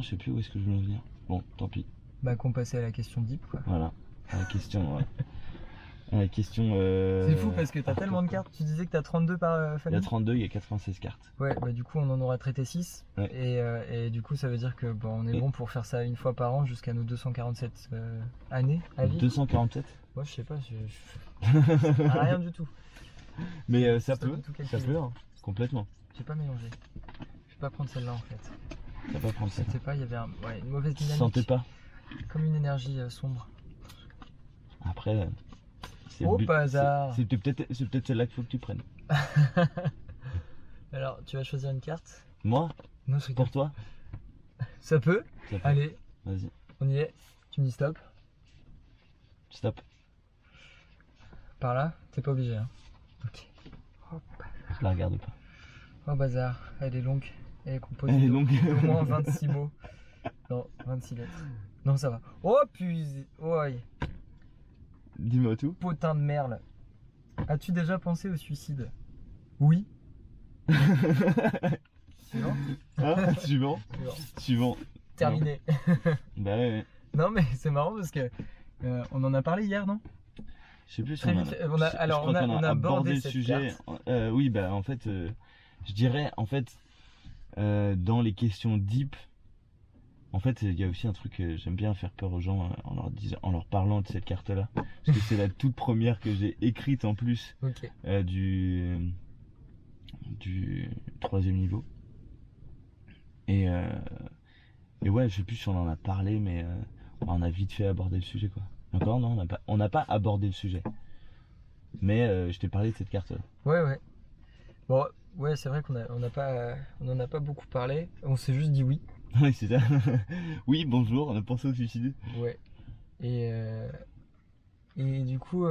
non, je sais plus où est-ce que je voulais en venir. Bon, tant pis. Bah qu'on passait à la question deep quoi. Voilà. À la question. La question. C'est fou parce que t'as tellement de cartes. Tu disais que t'as 32 par Il y a famille. 32, il y a 96 cartes. Ouais, bah du coup on en aura traité 6. Ouais. Et du coup ça veut dire que bon, on est Et- bon pour faire ça une fois par an jusqu'à nos 247 années à vivre. 247. Moi je sais pas, rien du tout. Mais ça C'est pas peut, du tout ça calculé. peut, hein, complètement. J'ai pas mélangé. Je vais pas prendre celle-là en fait. Ça va pas prendre ça. Je sais pas, il y avait une mauvaise Tu dynamique. sentais pas. Comme une énergie sombre. Après. C'est Oh, le but. pas hasard. C'est peut-être celle-là qu'il faut que tu prennes. Alors, tu vas choisir une carte. Moi, Non, je pour toi. Ça peut. Ça peut. Allez, Vas-y. on y est. Tu me dis stop. Stop. Par là, t'es pas obligé. Hein. Ok. Hop. Je la regarde pas. Oh bazar, elle est longue. Elle est composée Elle est longue. d'au moins 26 mots. Non, 26 lettres. Non, ça va. Oh putain. Oh, aïe. Dis-moi tout. Potin de merle. As-tu déjà pensé au suicide? Oui. Suivant. Hein, suivant. Suivant. Terminé. Bah ouais. Non, mais c'est marrant parce que on en a parlé hier, non? Je sais plus si Très on vite, a, on a- je alors, crois on qu'on a abordé le cette sujet. carte. Oui, bah en fait, je dirais en fait dans les questions deep, en fait, il y a aussi un truc que j'aime bien faire peur aux gens en leur parlant de cette carte-là, parce que c'est la toute première que j'ai écrite en plus Ok. du 3e niveau. Et ouais, je sais plus si on en a parlé, mais on a vite fait aborder le sujet, quoi. Encore non, on n'a pas abordé le sujet. Mais je t'ai parlé de cette carte-là. Ouais. Bon, ouais, c'est vrai qu'on en a pas beaucoup parlé. On s'est juste dit oui. Oui, c'est ça. Oui, bonjour, on a pensé au suicide. Ouais. Et du coup,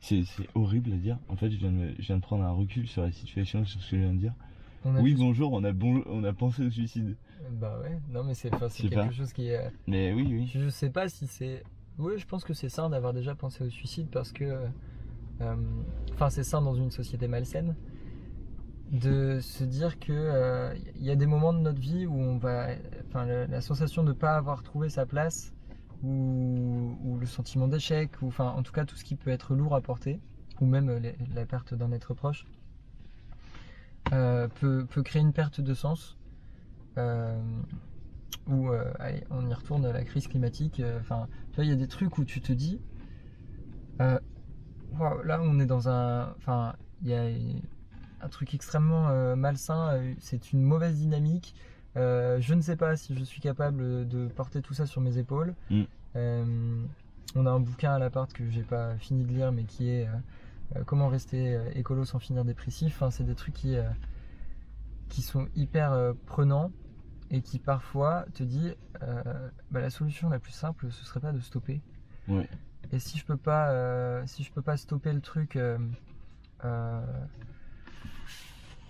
C'est horrible à dire. En fait, je viens de prendre un recul sur la situation, sur ce que je viens de dire. on a Oui, juste- bonjour, on a pensé au suicide. Bah ouais. Non, mais c'est Je sais quelque pas. chose qui est. Mais oui. Je sais pas si c'est. Oui, je pense que c'est sain d'avoir déjà pensé au suicide parce que. Enfin, c'est sain dans une société malsaine de se dire que il y a des moments de notre vie où on va. Enfin, la sensation de ne pas avoir trouvé sa place ou le sentiment d'échec, ou enfin, en tout cas, tout ce qui peut être lourd à porter, ou même la perte d'un être proche, peut créer une perte de sens. Allez, on y retourne à la crise climatique. Enfin, tu vois, il y a des trucs où tu te dis, wow, là, on est dans un, enfin, il y a un truc extrêmement malsain. C'est une mauvaise dynamique. Je ne sais pas si je suis capable de porter tout ça sur mes épaules. On a un bouquin à l'appart que j'ai pas fini de lire, mais qui est Comment rester écolo sans finir dépressif. Enfin, c'est des trucs qui sont hyper prenants. Et qui parfois te dit la solution la plus simple ce serait pas de stopper. Ouais. Et si je peux pas stopper le truc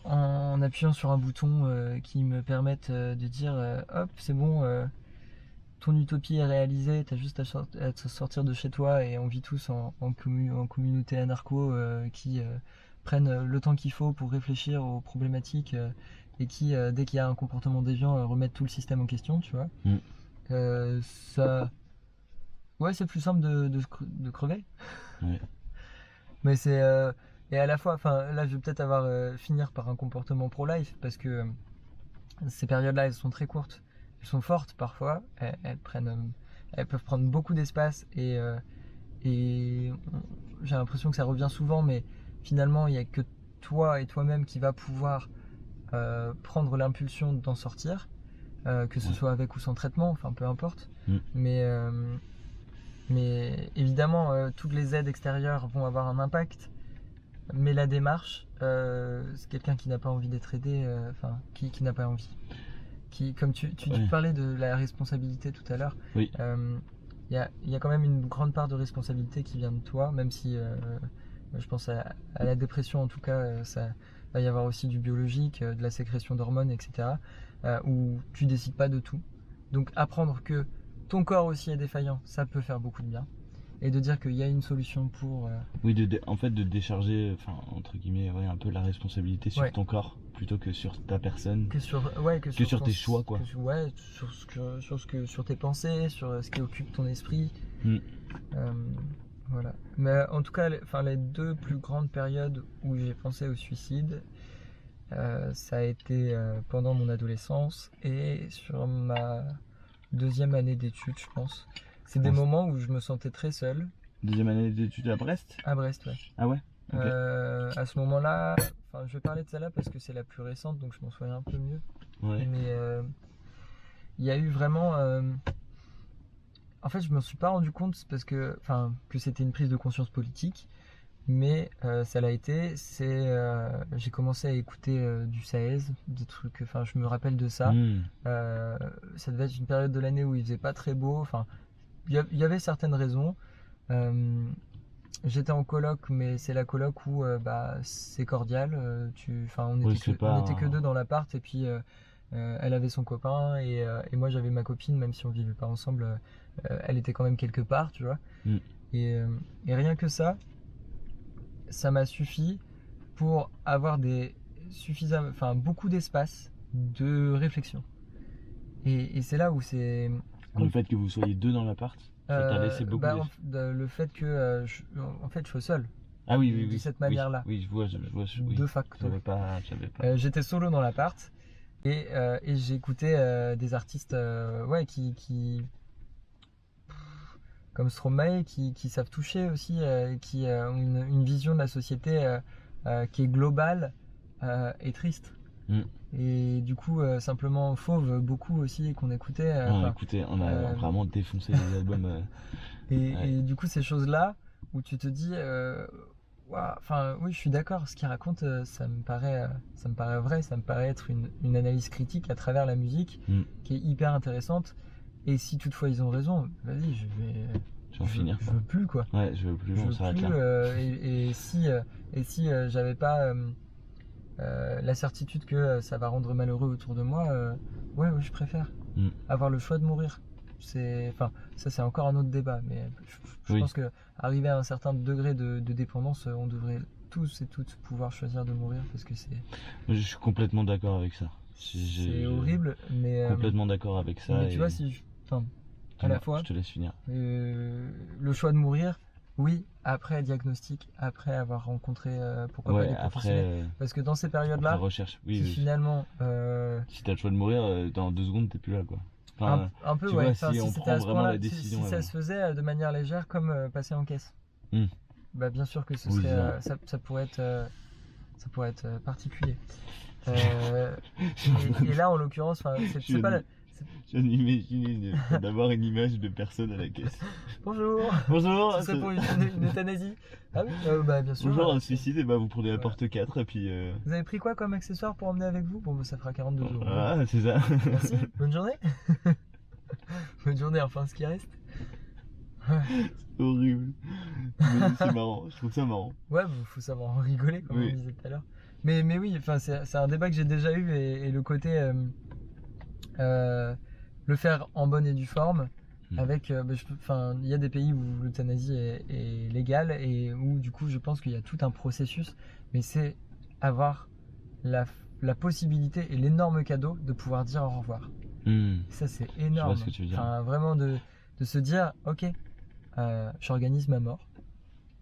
en appuyant sur un bouton qui me permette de dire hop c'est bon, ton utopie est réalisée, t'as juste à te sortir de chez toi et on vit tous en communauté anarcho qui prennent le temps qu'il faut pour réfléchir aux problématiques et qui, dès qu'il y a un comportement déviant, remettent tout le système en question, tu vois. Ça... Ouais, c'est plus simple de crever. Ouais. Mais c'est... Et à la fois, enfin, là, je vais peut-être finir par un comportement pro-life, parce que ces périodes-là, elles sont très courtes. Elles sont fortes, parfois. Elles peuvent prendre beaucoup d'espace, et j'ai l'impression que ça revient souvent, mais finalement, il n'y a que toi et toi-même qui va pouvoir prendre l'impulsion d'en sortir, que ce soit avec ou sans traitement, enfin peu importe. Mais évidemment, toutes les aides extérieures vont avoir un impact. Mais la démarche, c'est quelqu'un qui n'a pas envie d'être aidé, qui n'a pas envie. Comme tu parlais de la responsabilité tout à l'heure, oui. Il y a quand même une grande part de responsabilité qui vient de toi, même si je pense à la dépression en tout cas, ça va y avoir aussi du biologique, de la sécrétion d'hormones, etc. Où tu décides pas de tout. Donc apprendre que ton corps aussi est défaillant, ça peut faire beaucoup de bien. Et de dire qu'il y a une solution pour... Oui, en fait de décharger, enfin entre guillemets, un peu la responsabilité sur ton corps plutôt que sur ta personne. Que sur tes choix, quoi. Sur tes pensées, sur ce qui occupe ton esprit. Mm. Voilà. Mais en tout cas, les 2 plus grandes périodes où j'ai pensé au suicide, ça a été pendant mon adolescence et sur ma 2e année d'études, je pense. C'est des moments où je me sentais très seul. 2e année d'études à Brest? À Brest, ouais. Ah ouais? Okay. À ce moment-là, je vais parler de celle-là parce que c'est la plus récente, donc je m'en souviens un peu mieux. Ouais. Mais il y a eu vraiment... En fait, je me suis pas rendu compte parce que c'était une prise de conscience politique, mais ça l'a été. J'ai commencé à écouter du Saez, des trucs. Je me rappelle de ça. Ça devait être une période de l'année où il faisait pas très beau. Il y avait certaines raisons. J'étais en coloc, mais c'est la coloc où c'est cordial. On était que 2 dans l'appart, et puis elle avait son copain et moi j'avais ma copine, même si on vivait pas ensemble. Elle était quand même quelque part, tu vois. Et rien que ça m'a suffi pour avoir beaucoup d'espace de réflexion. Et c'est là où c'est... Le fait que vous soyez 2 dans l'appart, ça t'a laissé beaucoup le fait que je sois seul. Ah oui. De cette manière-là. Oui, je vois. De facto. J'avais pas. J'étais solo dans l'appart et j'écoutais des artistes qui comme Stromae, qui savent toucher aussi, qui ont une vision de la société qui est globale et triste. Et du coup, simplement Fauve, beaucoup aussi, qu'on écoutait. On a vraiment défoncé les albums. Et du coup, ces choses-là, où tu te dis, oui, je suis d'accord, ce qu'il raconte, ça me paraît vrai, ça me paraît être une analyse critique à travers la musique, qui est hyper intéressante. Et si toutefois ils ont raison, vas-y, je vais finir. Je veux plus, quoi. Ouais, je veux plus, on s'arrête là. Et si j'avais pas la certitude que ça va rendre malheureux autour de moi, ouais, je préfère avoir le choix de mourir. Ça c'est encore un autre débat, mais je pense que arrivé à un certain degré de dépendance, on devrait tous et toutes pouvoir choisir de mourir, parce que c'est... Je suis complètement d'accord avec ça. C'est horrible, mais... Complètement d'accord avec ça. Mais tu vois, à la fois... Je te laisse finir. Le choix de mourir, oui, après diagnostic, après avoir rencontré pourquoi pas les professionnels. Parce que dans ces périodes-là, recherche. Finalement... Si t'as le choix de mourir, dans 2 secondes, t'es plus là, quoi. Un peu, tu ouais. Vois, si on prend vraiment la décision. Si ça se faisait de manière légère, comme passer en caisse. Bien sûr que ça pourrait être particulier. Et là, en l'occurrence, c'est pas la... Je viens d'imaginer d'avoir une image de personne à la caisse. Bonjour. Ce serait pour une euthanasie. Ah oui, bien sûr. Bonjour, un suicide, et vous prenez la porte 4 et puis... Vous avez pris quoi comme accessoire pour emmener avec vous? Bon, ça fera 42 euros. Ah, c'est ça. Merci, bonne journée. Bonne journée, enfin ce qui reste. C'est horrible. Mais c'est marrant, je trouve ça marrant. Ouais, faut savoir en rigoler, comme on disait tout à l'heure. Mais oui, c'est un débat que j'ai déjà eu, et le côté... le faire en bonne et due forme, avec il y a des pays où l'euthanasie est légale, et où du coup je pense qu'il y a tout un processus, mais c'est avoir la possibilité et l'énorme cadeau de pouvoir dire au revoir. Ça, c'est énorme. Je vois ce que tu veux dire. Vraiment de se dire, ok, j'organise ma mort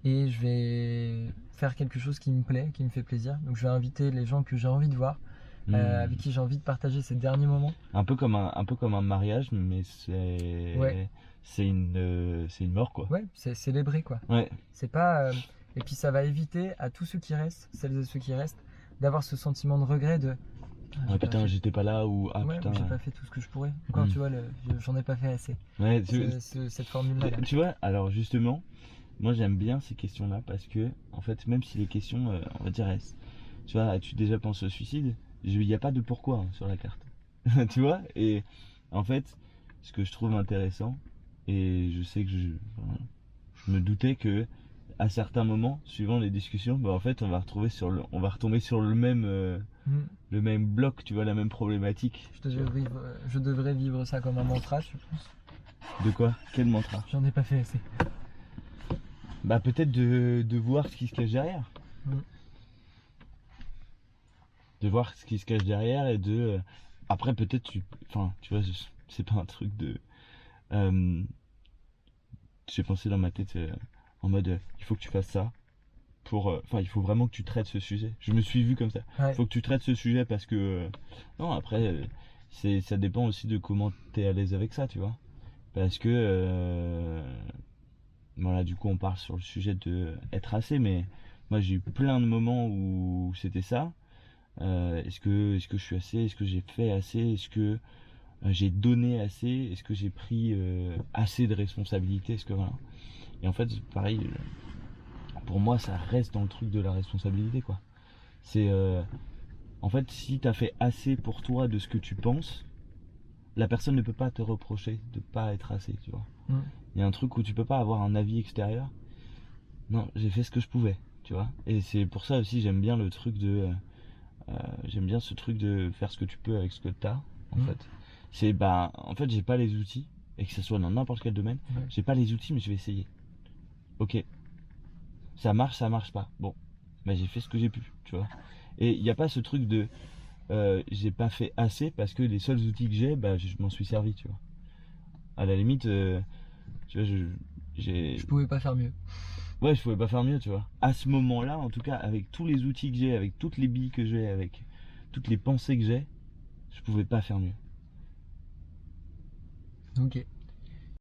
et je vais faire quelque chose qui me plaît, qui me fait plaisir, donc je vais inviter les gens que j'ai envie de voir, avec qui j'ai envie de partager ces derniers moments. Un peu comme un mariage, mais c'est une mort, quoi. Ouais, c'est célébrer, quoi. Ouais. C'est pas et puis ça va éviter à tous ceux qui restent, celles et ceux qui restent, d'avoir ce sentiment de regret de putain, j'étais pas là, ou putain, j'ai pas fait tout ce que je pourrais. Encore, tu vois, j'en ai pas fait assez. Ouais, cette formule-là. Tu vois, alors justement, moi j'aime bien ces questions-là, parce que en fait, même si les questions, on va dire, tu vois, as-tu déjà pensé au suicide? Il n'y a pas de pourquoi sur la carte. Tu vois? Et en fait, ce que je trouve intéressant, et je sais que je me doutais que à certains moments, suivant les discussions, en fait, on va retomber sur le même bloc, tu vois, la même problématique. Je devrais vivre ça comme un mantra, je pense. De quoi? Quel mantra? J'en ai pas fait assez. Peut-être de voir ce qui se cache derrière. de voir ce qui se cache derrière et de après peut-être enfin tu vois c'est pas un truc de j'ai pensé dans ma tête en mode il faut que tu fasses ça pour enfin il faut vraiment que tu traites ce sujet. Je me suis vu comme ça. Il Ouais. faut que tu traites ce sujet parce que non après ça dépend aussi de comment t'es à l'aise avec ça, tu vois. Parce que voilà, du coup on parle sur le sujet de être assez, mais moi j'ai eu plein de moments où c'était ça. Est-ce que je suis assez? Est-ce que j'ai fait assez? Est-ce que j'ai donné assez? Est-ce que j'ai pris assez de responsabilités? Est-ce que voilà. Et en fait, pareil, pour moi, ça reste dans le truc de la responsabilité, quoi. C'est en fait, si t'as fait assez pour toi de ce que tu penses, la personne ne peut pas te reprocher de pas être assez, tu vois. Il y a un truc où tu peux pas avoir un avis extérieur. Non, j'ai fait ce que je pouvais, tu vois. Et c'est pour ça aussi j'aime bien le truc de j'aime bien ce truc de faire ce que tu peux avec ce que t'as, en fait. C'est bah, en fait, j'ai pas les outils, et que ce soit dans n'importe quel domaine, j'ai pas les outils, mais je vais essayer. Ok, ça marche pas. Bon, bah j'ai fait ce que j'ai pu, tu vois. Et il n'y a pas ce truc de j'ai pas fait assez parce que les seuls outils que j'ai, bah je m'en suis servi, tu vois. À la limite, tu vois, Je pouvais pas faire mieux. ouais, je pouvais pas faire mieux, tu vois. À ce moment-là, en tout cas, avec tous les outils que j'ai, avec toutes les billes que j'ai, avec toutes les pensées que j'ai, je pouvais pas faire mieux. Ok.